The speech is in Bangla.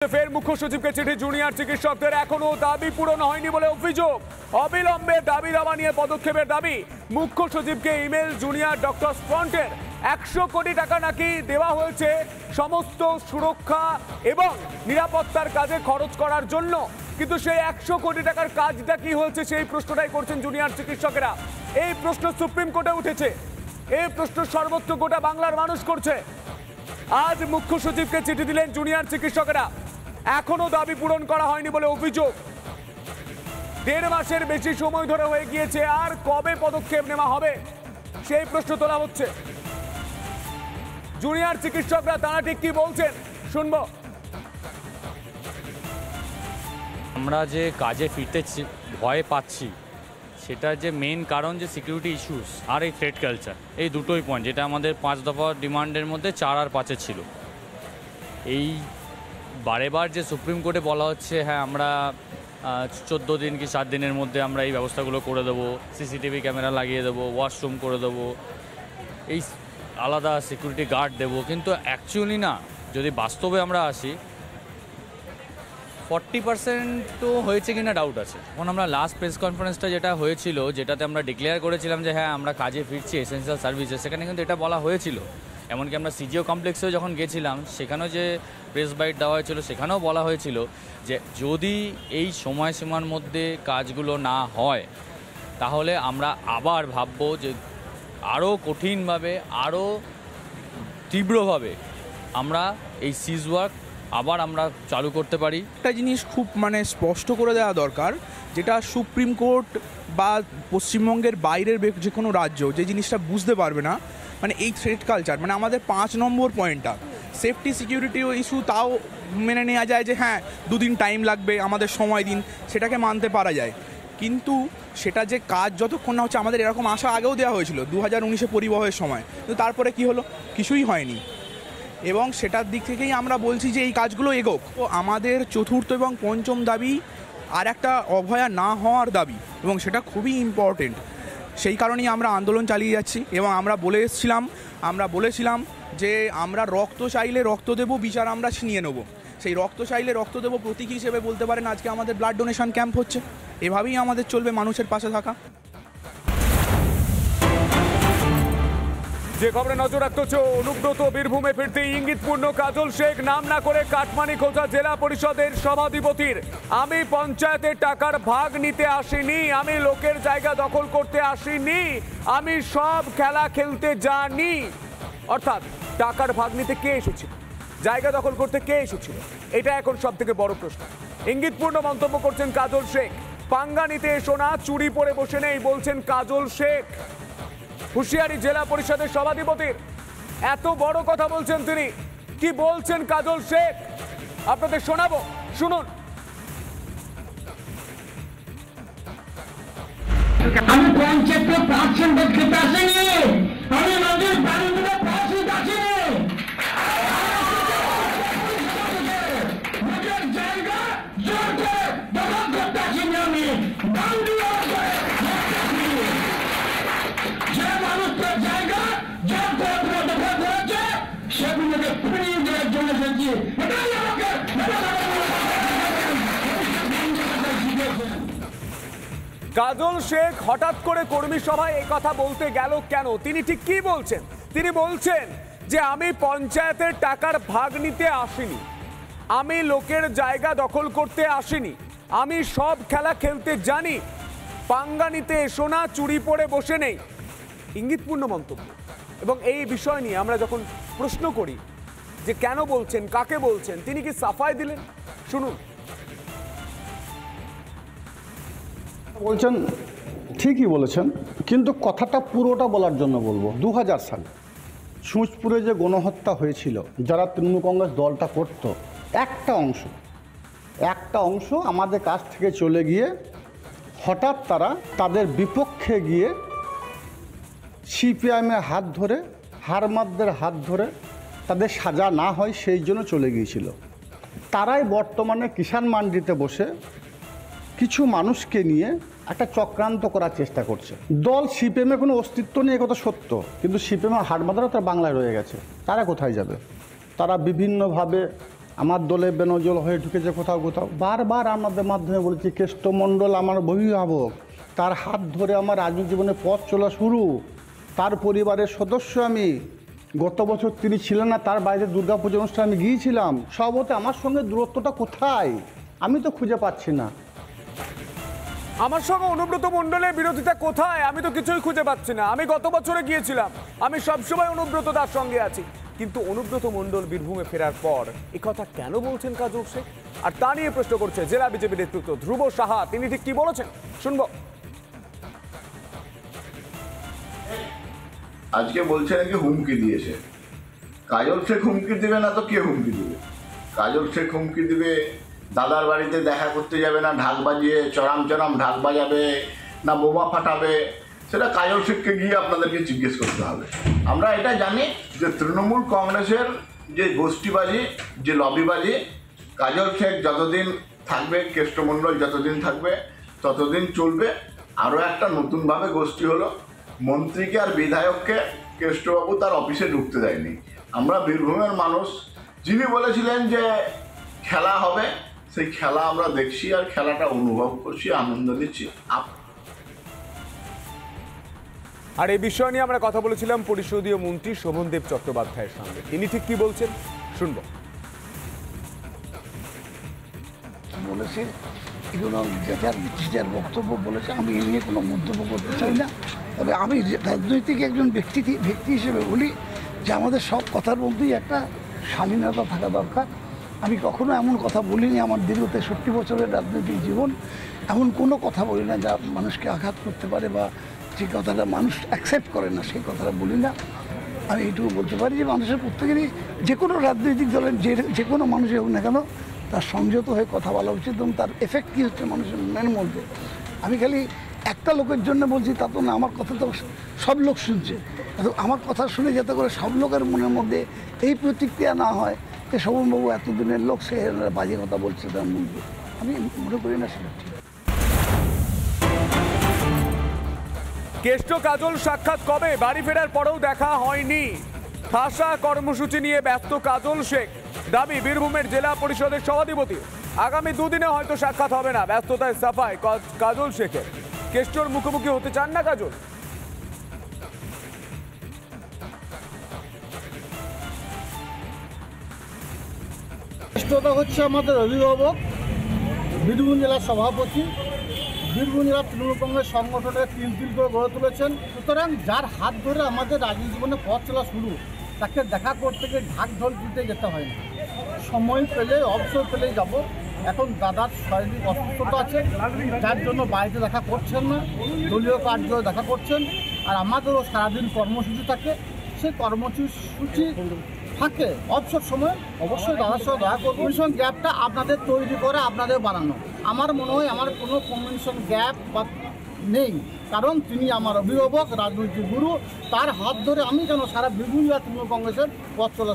ফের মুখ্য সচিবকে চিঠি জুনিয়র চিকিৎসকদের এখনো দাবি পূরণ হয়নি বলে অভিযোগ। অবিলম্বে দাবি দাবা নিয়ে পদক্ষেপের দাবি। মুখ্য সচিবকে ইমেল জুনিয়র ডক্টর ফ্রন্টের 100 কোটি টাকা নাকি দেওয়া হয়েছে সমস্ত সুরক্ষা এবং নিরাপত্তার কাজে খরচ করার জন্য, কিন্তু সেই 100 কোটি টাকার কাজটা কি হয়েছে সেই প্রশ্নটাই করছেন জুনিয়র চিকিৎসকেরা। এই প্রশ্ন সুপ্রিম কোর্টে উঠেছে, এই প্রশ্ন সর্বত্র গোটা বাংলার মানুষ করছে। আজ মুখ্য সচিবকে চিঠি দিলেন জুনিয়র চিকিৎসকেরা, এখনো দাবি পূরণ করা হয়নি বলে অভিযোগ। 1.5 মাসের বেশি সময় ধরে হয়ে গিয়েছে, আর কবে পদক্ষেপ নেওয়া হবে সেই প্রশ্ন তোলা হচ্ছে। জুনিয়র চিকিৎসকরা তারা ঠিক কি বলছেন শুনবো। আমরা যে কাজে ফিরতে ভয় পাচ্ছি সেটার যে মেন কারণ যে সিকিউরিটি ইস্যুস আর এই থ্রেট কালচার, এই দুটোই পয়েন্ট যেটা আমাদের 5 দফা ডিমান্ডের মধ্যে 4 আর 5 ছিল। এই বারেবার যে সুপ্রিম কোর্টে বলা হচ্ছে হ্যাঁ আমরা 14 দিন কি 7 দিনের মধ্যে আমরা এই ব্যবস্থাগুলো করে দেবো, সিসিটিভি ক্যামেরা লাগিয়ে দেবো, ওয়াশরুম করে দেবো, এই আলাদা সিকিউরিটি গার্ড দেবো, কিন্তু অ্যাকচুয়ালি না, যদি বাস্তবে আমরা আসি 40% তো হয়েছে কিনা ডাউট আছে। এখন আমরা লাস্ট প্রেস কনফারেন্সটা যেটা হয়েছিল, যেটাতে আমরা ডিক্লেয়ার করেছিলাম যে হ্যাঁ আমরা কাজে ফিরছি এসেন্সিয়াল সার্ভিসেস, সেখানে কিন্তু এটা বলা হয়েছিল। এমনকি আমরা সিজিও কমপ্লেক্সেও যখন গেছিলাম সেখানেও যে প্রেস বাইট দেওয়া হয়েছিল সেখানেও বলা হয়েছিল যে যদি এই সময়সীমার মধ্যে কাজগুলো না হয় তাহলে আমরা আবার ভাববো যে আরও কঠিনভাবে আরও তীব্রভাবে আমরা এই সিজ ওয়ার্ক আবার আমরা চালু করতে পারি। একটা জিনিস খুব স্পষ্ট করে দেওয়া দরকার, যেটা সুপ্রিম কোর্ট বা পশ্চিমবঙ্গের বাইরের যে কোনো রাজ্য যে জিনিসটা বুঝতে পারবে না, এই থ্রেট কালচার আমাদের 5 নম্বর পয়েন্টটা সেফটি সিকিউরিটি ইস্যু, তাও মেনে নেওয়া যায় যে হ্যাঁ 2 দিন টাইম লাগবে, আমাদের সময় দিন, সেটাকে মানতে পারা যায়। কিন্তু সেটা যে কাজ যতক্ষণ না হচ্ছে, আমাদের এরকম আশা আগেও দেওয়া হয়েছিল 2019-এ পরিবহনের সময়, কিন্তু তারপরে কি হলো, কিছুই হয়নি। এবং সেটার দিক থেকেই আমরা বলছি যে এই কাজগুলো এগোক। তো আমাদের চতুর্থ এবং পঞ্চম দাবি আর একটা অভয়া না হওয়ার দাবি, এবং সেটা খুবই ইম্পর্টেন্ট। সেই কারণেই আমরা আন্দোলন চালিয়ে যাচ্ছি এবং আমরা বলেছিলাম যে আমরা রক্ত চাইলে রক্ত দেব, বিচার আমরা ছিনিয়ে নেব। সেই রক্ত চাইলে রক্ত দেব প্রতীক হিসেবে বলতে পারেন আজকে আমাদের ব্লাড ডোনেশন ক্যাম্প হচ্ছে। এভাবেই আমাদের চলবে মানুষের পাশে থাকা। যে খবরে নজর রাখতে হচ্ছে, অনুব্রত বীরভূমে ফিরতে ইঙ্গিতপূর্ণ কাজল শেখ নাম না করে কাটমানিখোঁচা জেলা পরিষদের সভাধিপতির। আমি পঞ্চায়েতের টাকার ভাগ নিতে আসিনি, আমি লোকের জায়গা দখল করতে আসিনি, আমি সব খেলা খেলতে জানি। অর্থাৎ টাকার ভাগ নিতে কে এসেছিল, জায়গা দখল করতে কে এসেছিল, এটা এখন সব থেকে বড় প্রশ্ন। ইঙ্গিতপূর্ণ মন্তব্য করছেন কাজল শেখ। পাঙ্গা নিতে এসো না, চুরি পরে বসে নেই বলছেন কাজল শেখ। হুঁশিয়ারি জেলা পরিষদের সভাধিপতির, এত বড় কথা বলছেন তিনি। কি বলছেন কাজল শেখ আপনাদের শোনাবো, শুনুন। আমি পঞ্চায়েতে 5% খেতে আসিনি, আমি নদীর বাড়িগুলো 5 আসিনি, নিজের জায়গা জোর করে দখল করতে আসিনি, আমি যে মানুষের জায়গা জোর করে দখল করেছে সেগুলোকে ফিরিয়ে দেওয়ার জন্য এসেছি। এটাই আমাকে কাজল শেখ হঠাৎ করে কর্মী সভায় এই কথা বলতে গেল কেন? তিনি ঠিক কি বলছেন? তিনি বলছেন যে আমি পঞ্চায়েতের টাকার ভাগ নিতে আসিনি, আমি লোকের জায়গা দখল করতে আসিনি, আমি সব খেলা খেলতে জানি, পাঙ্গা নিতে এসো না, চুরি পরে বসে নেই। ইঙ্গিতপূর্ণ মন্তব্য। এবং এই বিষয় নিয়ে আমরা যখন প্রশ্ন করি যে কেন বলছেন, কাকে বলছেন, তিনি কি সাফাই দিলেন, শুনুন। বলছেন ঠিকই বলেছেন, কিন্তু কথাটা পুরোটা বলার জন্য বলবো। 2000 সালে সুঁচপুরে যে গণহত্যা হয়েছিল, যারা তৃণমূল কংগ্রেস দলটা করত, একটা অংশ আমাদের কাছ থেকে চলে গিয়ে হঠাৎ তারা তাদের বিপক্ষে গিয়ে সিপিআইএমের হাত ধরে, হারমাদদের হাত ধরে তাদের সাজা না হয় সেই জন্য চলে গিয়েছিল। তারাই বর্তমানে কিষাণ মান্ডিতে বসে কিছু মানুষকে নিয়ে একটা চক্রান্ত করার চেষ্টা করছে। দল সিপিএমের কোনো অস্তিত্ব নেই, কথা সত্য, কিন্তু সিপিএমের হারমাদারা তার বাংলায় রয়ে গেছে। তারা কোথায় যাবে? তারা বিভিন্নভাবে আমার দলে বেনজল হয়ে ঢুকেছে কোথাও কোথাও। বারবার আমাদের মাধ্যমে বলেছি কেষ্টমণ্ডল আমার অভিভাবক, তার হাত ধরে আমার রাজনৈতিক জীবনে পথ চলা শুরু, তার পরিবারের সদস্য আমি। গত বছর তিনি ছিলেন না, তার বাইরে দুর্গাপুজো অনুষ্ঠানে আমি গিয়েছিলাম। সবতে আমার সঙ্গে দূরত্বটা কোথায় আমি তো খুঁজে পাচ্ছি না। আমার সঙ্গে অনুব্রত মণ্ডলের বিরোধিতা কোথায় আমি তো কিছুই খুঁজে পাচ্ছি না। আমি গত বছরে গিয়েছিলাম, আমি সবসময় অনুব্রত দার সঙ্গে আছি, কিন্তু অনুব্রত মণ্ডল বীরভূমে ফেরার পর একথা কেন বলছেন কাজল শেখ? আর তা নিয়ে প্রশ্ন করছে জেলা বিজেপি নেতৃত্ব। ধ্রুব সাহা তিনি ঠিক কি বলেছেন শুনবো। আজকে বলছে নাকি হুমকি দিয়েছে। কাজল শেখ হুমকি দিবে না তো কে হুমকি দিবে? কাজল শেখ হুমকি দিবে দাদার বাড়িতে দেখা করতে যাবে না ঢাক বাজিয়ে চরাম চরাম ঢাক বাজাবে না বোমা ফাটাবে, সেটা কাজল শেখকে গিয়ে আপনাদেরকে জিজ্ঞেস করতে হবে। আমরা এটা জানি যে তৃণমূল কংগ্রেসের যে গোষ্ঠীবাজি, যে লবিবাজি, কাজল শেখ যতদিন থাকবে, কেষ্টমণ্ডল যতদিন থাকবে ততদিন চলবে। আরও একটা নতুনভাবে গোষ্ঠী হলো মন্ত্রীকে আর বিধায়ককে কেষ্টবাবু তার অফিসে ঢুকতে দেয়নি। আমরা বীরভূমের মানুষ, যিনি বলেছিলেন যে খেলা হবে, সেই খেলা আমরা দেখছি আর খেলাটা অনুভব করছি, আনন্দ নিচ্ছি। আর এই বিষয় নিয়ে আমরা কথা বলেছিলাম পরিষদীয় মন্ত্রী শোভনদেব চট্টোপাধ্যায়ের সঙ্গে। তিনি ঠিক কি বলছেন শুনবো। বলেছে এগুলো যার বক্তব্য বলেছে, আমি এ নিয়ে কোনো মন্তব্য করতে চাই না। তবে আমি রাজনৈতিক একজন ব্যক্তি হিসেবে বলি যে আমাদের সব কথার মধ্যেই একটা শালীনতা থাকা দরকার। আমি কখনো এমন কথা বলিনি আমার দীর্ঘ 63 বছরের রাজনৈতিক জীবন, এমন কোনো কথা বলি না যা মানুষকে আঘাত করতে পারে বা যে কথাটা মানুষ অ্যাকসেপ্ট করে না সেই কথাটা বলি না। আমি এইটুকু বলতে পারি যে মানুষের প্রত্যেকেরই যে কোনো রাজনৈতিক দলের যে কোনো মানুষই হোক না কেন তার সংযত হয়ে কথা বলা উচিত এবং তার এফেক্ট কী হচ্ছে মানুষের মনের মধ্যে। আমি খালি একটা লোকের জন্য বলছি তা তো না, আমার কথা তো সব লোক শুনছে। আমার কথা শুনে যাতে করে সব লোকের মনের মধ্যে এই প্রতিক্রিয়া না হয় যে শোভনবাবু এতদিনের লোক, সে বাজে কথা বলছে তার মধ্যে, আমি মনে করি না সেটা ঠিক। কেষ্ট কাজল সাক্ষাৎ কবে? বাড়ি ফেরার পরেও দেখা হয়নি। ভাষা কর্মসূচি নিয়ে ব্যস্ত কাজল শেখ। দাবি বীরভূমের জেলা পরিষদের সভাধিপতি। আগামী দুদিনে হয়তো সাক্ষাৎ হবে না, ব্যস্ততায় সাফাই কাজল শেখের। কেষ্টর মুখোমুখি হতে চান না কাজল। কেষ্টটা হচ্ছে আমাদের অভিভাবক, বীরভূম জেলার সভাপতি, বীরভূম জেলা তৃণমূল কংগ্রেস সংগঠনের তিল করে গড়ে তুলেছেন। সুতরাং যার হাত ধরে আমাদের রাজনীতি জীবনে পথ চলা শুরু, তাকে দেখা করতে গিয়ে ঢাক ঢোল দিতে যেতে হয় না। সময় পেলে, অবসর পেলেই যাব। এখন দাদার শারীরিক অসুস্থতা আছে, যার জন্য বাড়িতে দেখা করছেন না, দলীয় কার্যালয়ে দেখা করছেন। আর আমাদেরও সারাদিন কর্মসূচি থাকে, সেই কর্মসূচি থাকে অবসর সময় অবশ্যই দাদার সঙ্গে দেখা করবো। কমিউনিকেশন গ্যাপটা আপনাদের তৈরি করা, আপনাদের বানানো। আমার মনে হয় আমার কোনো কমিউনিকেশন গ্যাপ বা নেই, কারণ তিনি আমার অভিভাবক, রাজনৈতিক গুরু। তার হাত ধরে আমি কেন সারা বীরভূম জেলা তৃণমূল কংগ্রেসের পথ চলা